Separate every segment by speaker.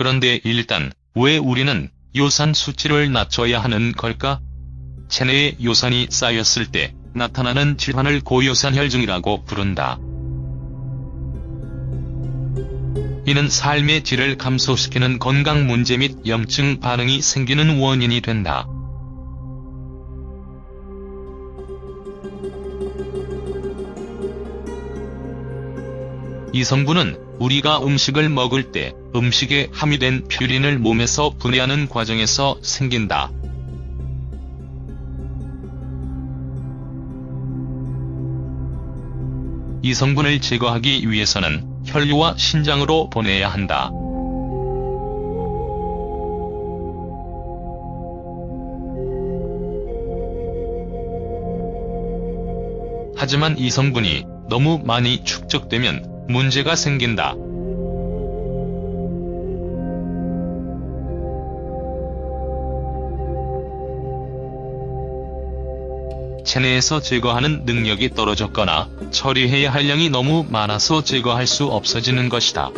Speaker 1: 그런데 일단 왜 우리는 요산 수치를 낮춰야 하는 걸까? 체내에 요산이 쌓였을 때 나타나는 질환을 고요산혈증이라고 부른다. 이는 삶의 질을 감소시키는 건강 문제 및 염증 반응이 생기는 원인이 된다. 이 성분은 우리가 음식을 먹을 때 음식에 함유된 퓨린을 몸에서 분해하는 과정에서 생긴다. 이 성분을 제거하기 위해서는 혈류와 신장으로 보내야 한다. 하지만 이 성분이 너무 많이 축적되면 문제가 생긴다. 체내에서 제거하는 능력이 떨어졌거나 처리해야 할 양이 너무 많아서 제거할 수 없어지는 것이다.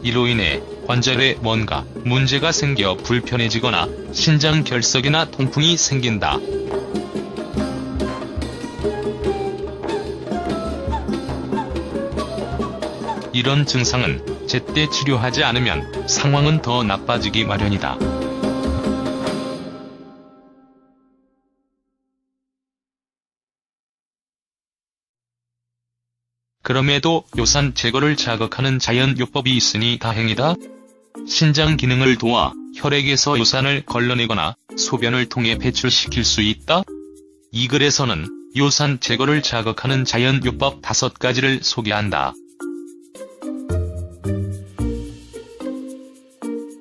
Speaker 1: 이로 인해 관절에 뭔가 문제가 생겨 불편해지거나 신장 결석이나 통풍이 생긴다. 이런 증상은 제때 치료하지 않으면 상황은 더 나빠지기 마련이다. 그럼에도 요산 제거를 자극하는 자연요법이 있으니 다행이다. 신장 기능을 도와 혈액에서 요산을 걸러내거나 소변을 통해 배출시킬 수 있다. 이 글에서는 요산 제거를 자극하는 자연요법 5가지를 소개한다.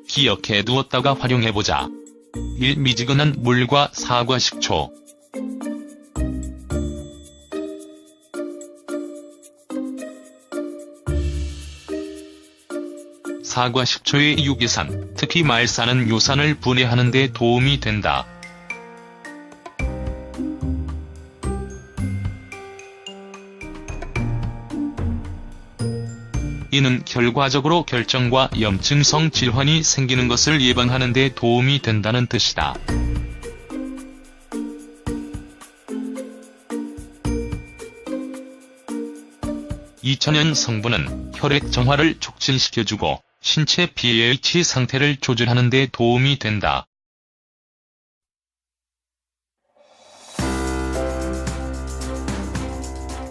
Speaker 1: 기억해 두었다가 활용해보자. 1. 미지근한 물과 사과 식초. 사과 식초의 유기산, 특히 말산은 요산을 분해하는 데 도움이 된다. 이는 결과적으로 결정과 염증성 질환이 생기는 것을 예방하는 데 도움이 된다는 뜻이다. 이 천연 성분은 혈액 정화를 촉진시켜주고 신체 pH 상태를 조절하는 데 도움이 된다.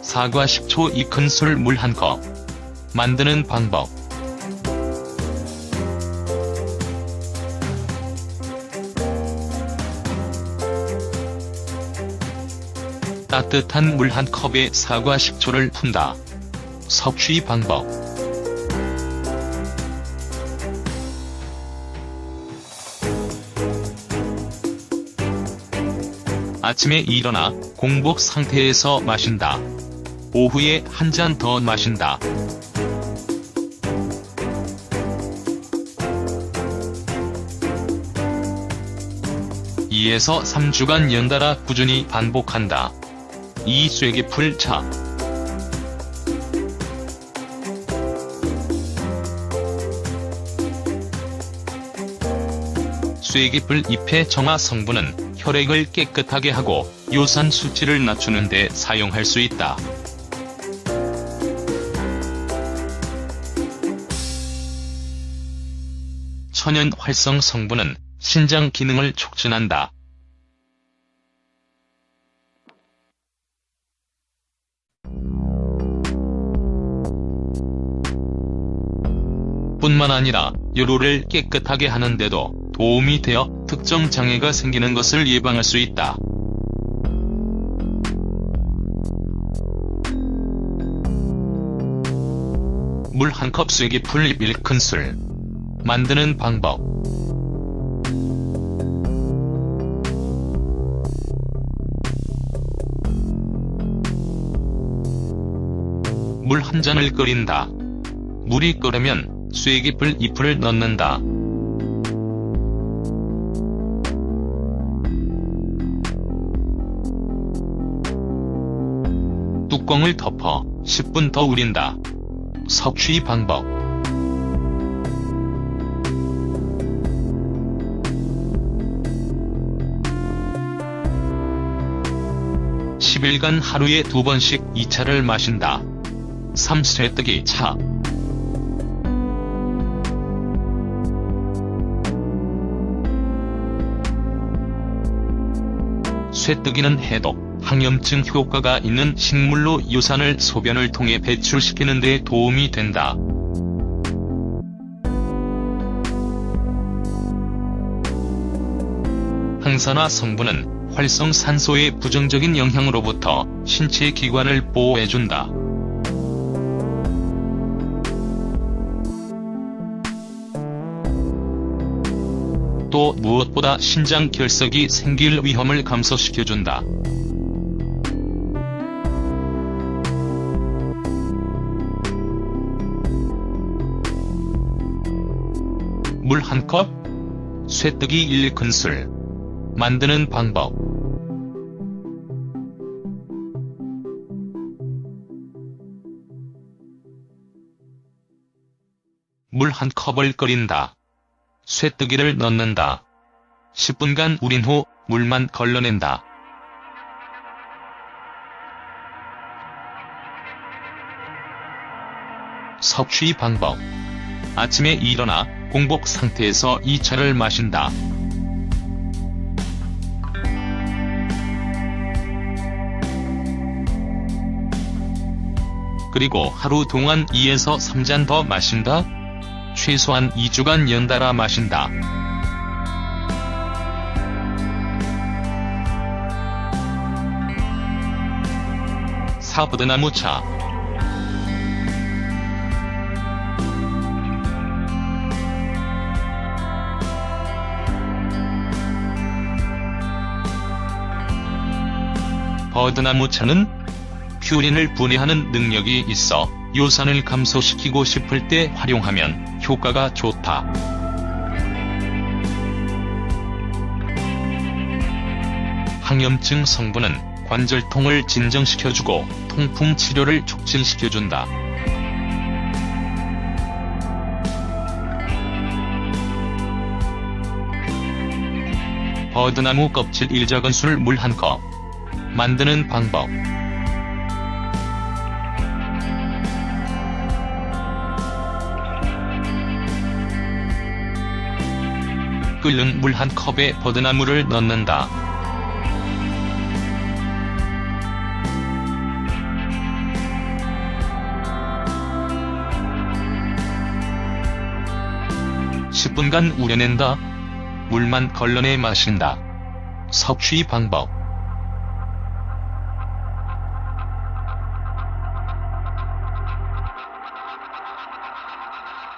Speaker 1: 사과 식초 2큰술 물 1컵. 만드는 방법. 따뜻한 물 1컵에 사과 식초를 푼다. 섭취 방법. 아침에 일어나 공복 상태에서 마신다. 오후에 한 잔 더 마신다. (2에서 3주간) 연달아 꾸준히 반복한다. 2. 쐐기풀 차. 쐐기풀 잎의 정화 성분은 혈액을 깨끗하게 하고 요산 수치를 낮추는 데 사용할 수 있다. 천연 활성 성분은 신장 기능을 촉진한다. 뿐만 아니라 혈류를 깨끗하게 하는 데도 도움이 되어 특정 장애가 생기는 것을 예방할 수 있다. 물 1컵 쐐기풀 잎 1큰술. 만드는 방법. 물 1잔을 끓인다. 물이 끓으면 쐐기풀 잎을 넣는다. 뚜껑을 덮어 10분 더 우린다. 섭취 방법. (10일간) 하루에 2번씩 이 차를 마신다. 3. 쇠뜨기 차. 쇠뜨기는 해독, 항염증 효과가 있는 식물로 유산을 소변을 통해 배출시키는 데 도움이 된다. 항산화 성분은 활성산소의 부정적인 영향으로부터 신체 기관을 보호해준다. 또 무엇보다 신장 결석이 생길 위험을 감소시켜준다. 물 1컵, 쇠뜨기 1큰술. 만드는 방법. 물 1컵을 끓인다. 쇠뜨기를 넣는다. 10분간 우린 후 물만 걸러낸다. 섭취 방법. 아침에 일어나 공복 상태에서 이 차를 마신다. 그리고 하루 동안 2에서 3잔 더 마신다. 최소한 2주간 연달아 마신다. 4. 버드나무차. 버드나무차는 퓨린을 분해하는 능력이 있어 요산을 감소시키고 싶을 때 활용하면 효과가 좋다. 항염증 성분은 관절통을 진정시켜주고 통풍 치료를 촉진시켜준다. 버드나무 껍질 1작은술 물 1컵. 만드는 방법. 끓는 물 1컵에 버드나무를 넣는다. (10분간) 우려낸다. 물만 걸러내 마신다. 섭취 방법.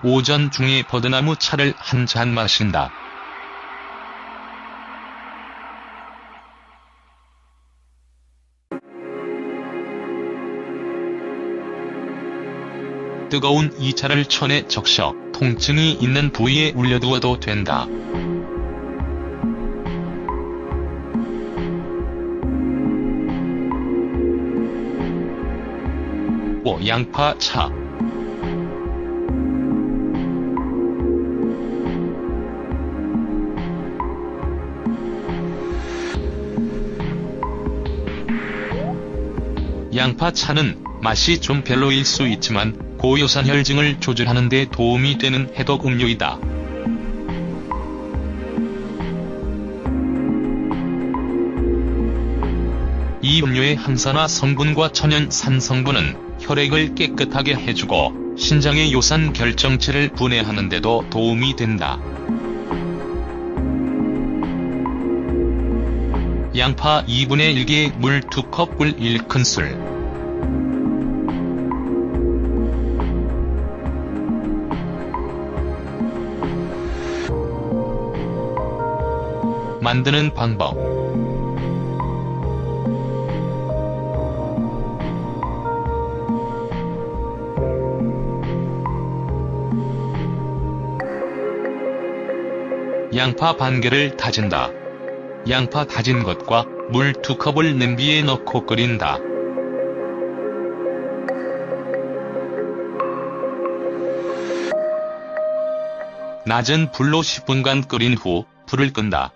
Speaker 1: 오전 중에 버드나무 차를 한 잔 마신다. 뜨거운 이 차를 천에 적셔 통증이 있는 부위에 올려두어도 된다. 5. 양파차. 양파차는 맛이 좀 별로일 수 있지만 고요산 혈증을 조절하는 데 도움이 되는 해독 음료이다. 이 음료의 항산화 성분과 천연산 성분은 혈액을 깨끗하게 해주고 신장의 요산 결정체를 분해하는 데도 도움이 된다. 양파 2분의 1개, 물 2컵, 꿀 1큰술. 만드는 방법. 양파 반 개를 다진다. 양파 다진 것과 물 2컵을 냄비에 넣고 끓인다. 낮은 불로 10분간 끓인 후 불을 끈다.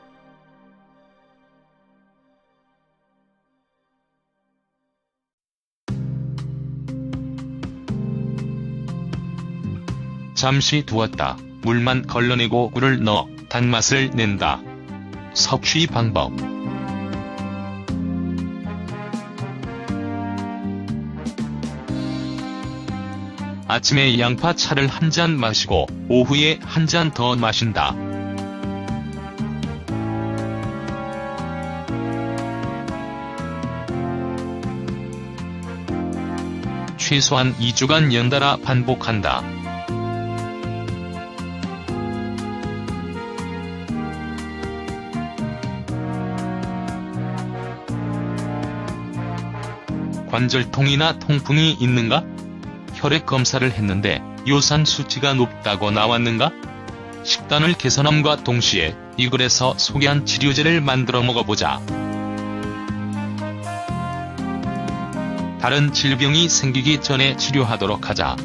Speaker 1: 잠시 두었다. 물만 걸러내고 꿀을 넣어 단맛을 낸다. 섭취 방법. 아침에 양파차를 한 잔 마시고 오후에 한 잔 더 마신다. 최소한 2주간 연달아 반복한다. 관절통이나 통풍이 있는가? 혈액 검사를 했는데 요산 수치가 높다고 나왔는가? 식단을 개선함과 동시에 이 글에서 소개한 치료제를 만들어 먹어보자. 다른 질병이 생기기 전에 치료하도록 하자.